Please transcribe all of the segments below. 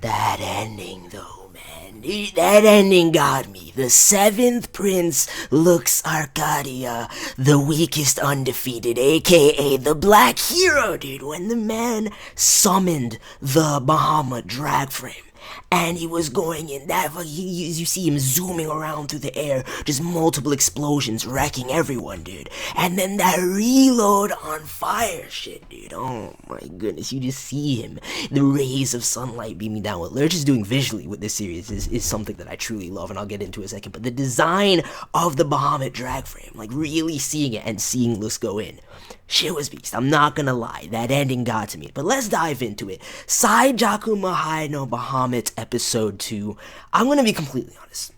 That ending, though, man. That ending got me. The seventh prince, Lux Arcadia, the weakest undefeated, aka the black hero, dude. When the man summoned the Bahamut drag frame, and he was going in that, you see him zooming around through the air, just multiple explosions wrecking everyone, dude. And then that reload on fire shit, dude. Oh my goodness, you just see him, the rays of sunlight beaming down. What Lerche is doing visually with this series is something that I truly love, and I'll get into in a second. But the design of the Bahamut drag frame, like really seeing it and seeing Lux go in, shit was beast. I'm not gonna lie, that ending got to me. But let's dive into it. Saijaku Muhai no Bahamut episode 2. I'm gonna be completely honest.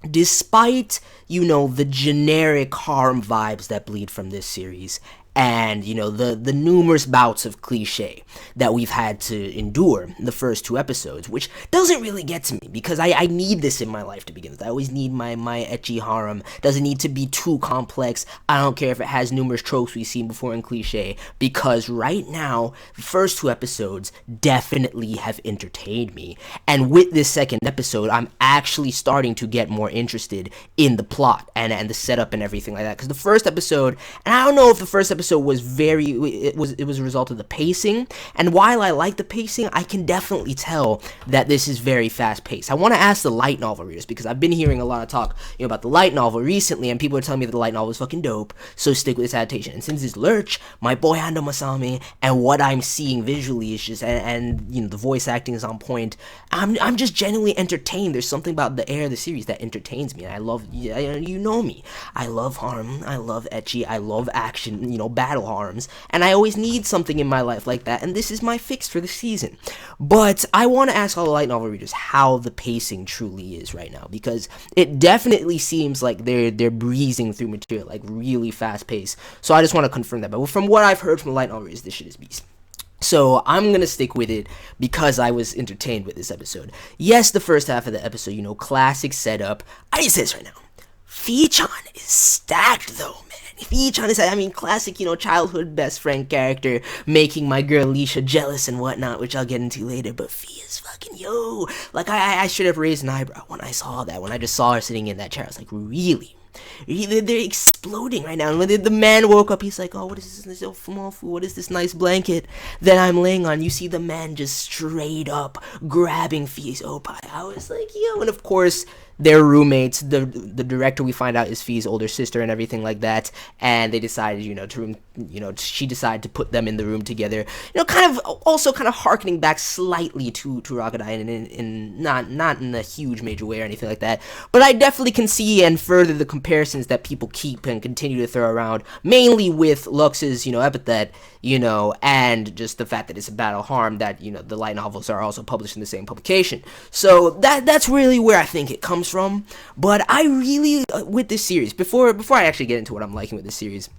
Despite, the generic harem vibes that bleed from this series, and, the numerous bouts of cliche that we've had to endure the first 2 episodes, which doesn't really get to me, because I need this in my life to begin with. I always need my ecchi harem. Doesn't need to be too complex. I don't care if it has numerous tropes we've seen before in cliche, because right now, the first 2 episodes definitely have entertained me, and with this second episode, I'm actually starting to get more interested in the plot, and the setup and everything like that, because the first episode, and I don't know if the first episode was it was a result of the pacing, and while I like the pacing, I can definitely tell that this is very fast paced. I want to ask the light novel readers, because I've been hearing a lot of talk about the light novel recently, and people are telling me that the light novel is fucking dope, so stick with this adaptation. And since it's Lerche, my boy Ando Masaomi, and what I'm seeing visually is just, and the voice acting is on point, I'm just genuinely entertained. There's something about the air of the series that entertains me, and I love, you know me, I love harem, I love ecchi, I love action, battle harms, and I always need something in my life like that, and this is my fix for the season. But I want to ask all the light novel readers how the pacing truly is right now, because it definitely seems like they're breezing through material, like really fast paced. So I just want to confirm that. But from what I've heard from the light novel readers, this shit is beast. So I'm gonna stick with it because I was entertained with this episode. Yes, the first half of the episode, classic setup. I just say this right now. FIENDS is stacked though, man. FIENDS is, classic, childhood best friend character, making my girl LISHA jealous and whatnot, which I'll get into later, but Fie is fucking, like, I straight up raised an eyebrow when I saw that, when I just saw her sitting in that chair. I was like, really? They're exploding right now. And when the man woke up, he's like, oh, what is this what is this nice blanket that I'm laying on? You see the man just straight up grabbing Fie's opie. I was like, yo. And of course, they're roommates. The director, we find out, is Fie's older sister and everything like that. And they decided, she decided to put them in the room together. Kind of harkening back slightly to Rakudai, in not in a huge major way or anything like that. But I definitely can see and further the comparisons that people keep and continue to throw around, mainly with LUX'S, epithet, and just the fact that it's a battle harm, that, the light novels are also published in the same publication. So that's really where I think it comes from. But I really, with this series, before I actually get into what I'm liking with this series,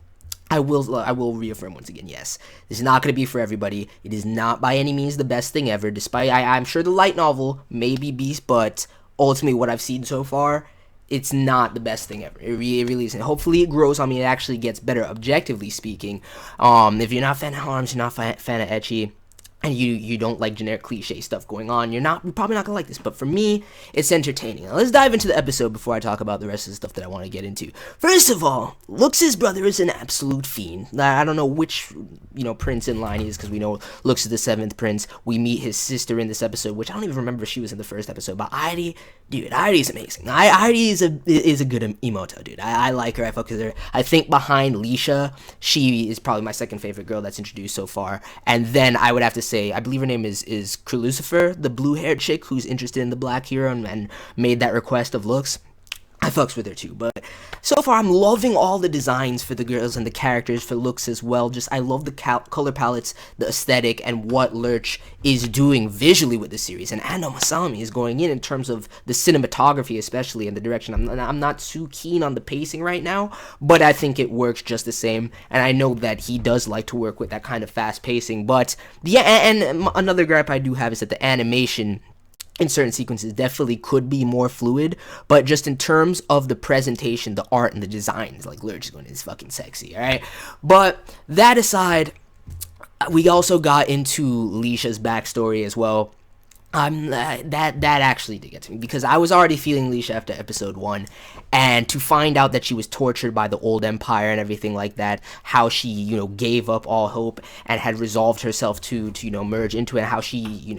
I will reaffirm once again, yes, this is not going to be for everybody. It is not by any means the best thing ever, despite I'm sure the light novel may be beast, but ultimately what I've seen so far, it's not the best thing ever. It really isn't. Hopefully it grows on me. It actually gets better, objectively speaking. If you're not a fan of harms, you're not a fan of ecchi, and you don't like generic cliche stuff going on, you're probably not gonna like this. But for me, it's entertaining. Now, let's dive into the episode before I talk about the rest of the stuff that I want to get into. First of all, LUX'S brother is an absolute fiend. I don't know which prince in line he is, because we know Lux is the 7th prince. We meet his sister in this episode, which I don't even remember if she was in the first episode. But Airi, dude, Airi's amazing. Airi is a good emoto, dude. I like her. I fuck with her. I think behind LISHA, she is probably my second favorite girl that's introduced so far. And then I would have to say, I believe her name is Krulcifer, the blue-haired chick who's interested in the black hero and made that request of Lux. I fucks with her too, but so far I'm loving all the designs for the girls and the characters for Lux as well. Just, I love the color palettes, the aesthetic, and what Lerche is doing visually with the series. And Ando Masaomi is going in terms of the cinematography, especially, in the direction. I'm not too keen on the pacing right now, but I think it works just the same. And I know that he does like to work with that kind of fast pacing. But yeah, and another gripe I do have is that the animation in certain sequences definitely could be more fluid, but just in terms of the presentation, the art, and the designs, like, Lerche is going, it's fucking sexy, alright? But that aside, we also got into LISHA's backstory as well. That actually did get to me, because I was already feeling Lisha after episode 1, and to find out that she was tortured by the old empire and everything like that, how she, gave up all hope and had resolved herself to merge into it, and how she,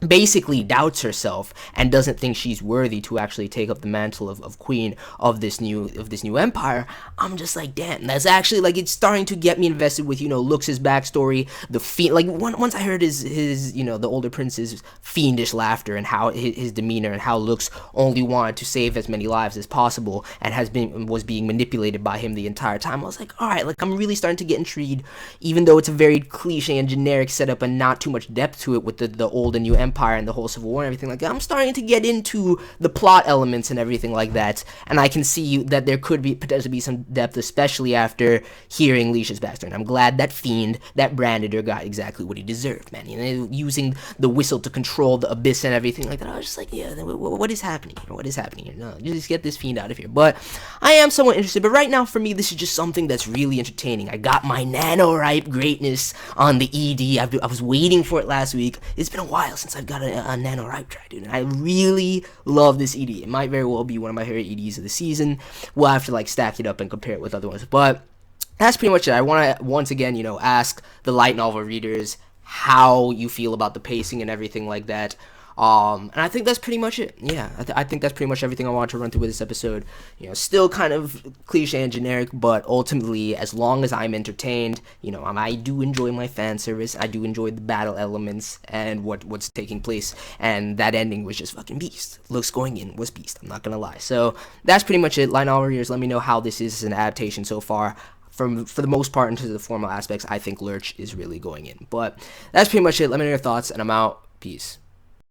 basically doubts herself and doesn't think she's worthy to actually take up the mantle of queen of this new empire. I'm just like, damn, that's actually, like, it's starting to get me invested with LUX'S backstory, the like, once I heard his the older prince's fiendish laughter and how his demeanor, and how LUX only wanted to save as many lives as possible and was being manipulated by him the entire time. I was like, all right, like, I'm really starting to get intrigued, even though it's a very cliche and generic setup and not too much depth to it with the old and new empire and the whole Civil War and everything like that. I'm starting to get into the plot elements and everything like that, and I can see that there could be potentially be some depth, especially after hearing Lisha's backstory. And I'm glad that fiend that branded her got exactly what he deserved, man. Using the whistle to control the abyss and everything like that. I was just like, yeah, what is happening here? What is happening here? No, just get this fiend out of here. But I am somewhat interested. But right now, for me, this is just something that's really entertaining. I got my nano.RIPE greatness on the ED. I was waiting for it last week. It's been a while since I've got a nano.RIPE track, dude. And I really love this ED. It might very well be one of my favorite EDs of the season. We'll have to, like, stack it up and compare it with other ones. But that's pretty much it. I want to, once again, ask the light novel readers how you feel about the pacing and everything like that. And I think that's pretty much it. Yeah, I think that's pretty much everything I wanted to run through with this episode. Still kind of cliche and generic, but ultimately, as long as I'm entertained, I do enjoy my fan service. I do enjoy the battle elements and what's taking place. And that ending was just fucking beast. Looks going in was beast. I'm not gonna lie. So that's pretty much it. Light novel readers, let me know how this is as an adaptation so far. For the most part, into the formal aspects, I think Lerche is really going in. But that's pretty much it. Let me know your thoughts, and I'm out. Peace.